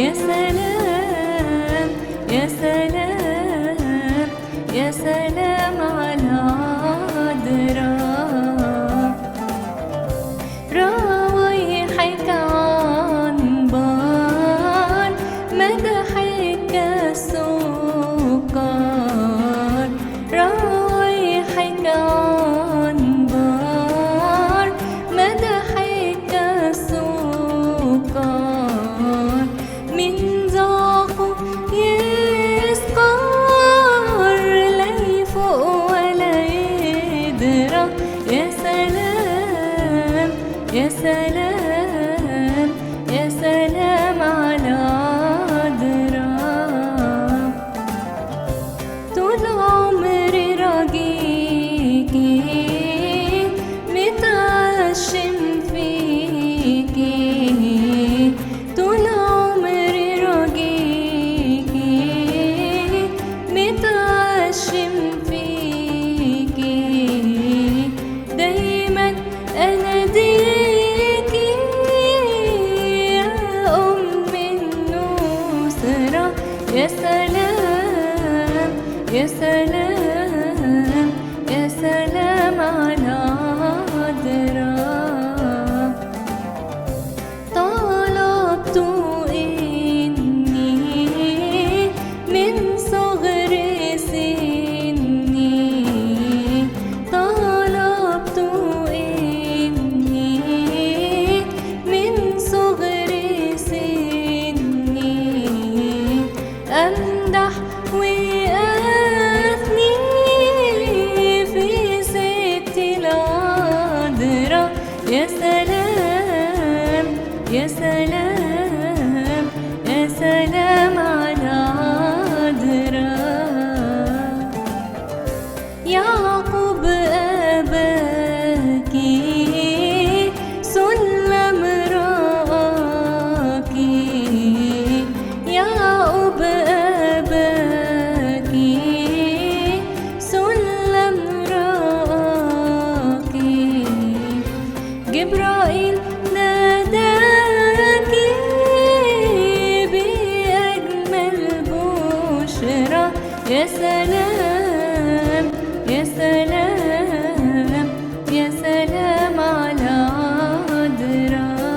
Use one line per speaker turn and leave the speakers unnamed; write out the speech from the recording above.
يا سلام يا سلام يا سلام على عذراء، روايحك عنبر مدحك السكر، روايحك عنبر مدحك السكر، من ذاقه يسكر لا يفوق ولا يدرى. يا سلام يا سلام يا سلام على عذراء، طول عمري راجيكي متعشم فيكي، طول عمري راجيكي متعشم فيكي، دايما اناديكي يا ام النصرة. يا سلام يا سلام يا سلام على عذراء، طلبت إني من صغر سني، طلبت إني من صغر سني أمدح وأثني في ست العذراء. يا سلام يا سلام يا سلام على عذراء، يعقوب أباكي سلم رآكي، يعقوب أباكي سلم رآكي، جبرائيل ناداكي بأجمل بشرى. يا سلام يا سلام يا سلام على عذراء،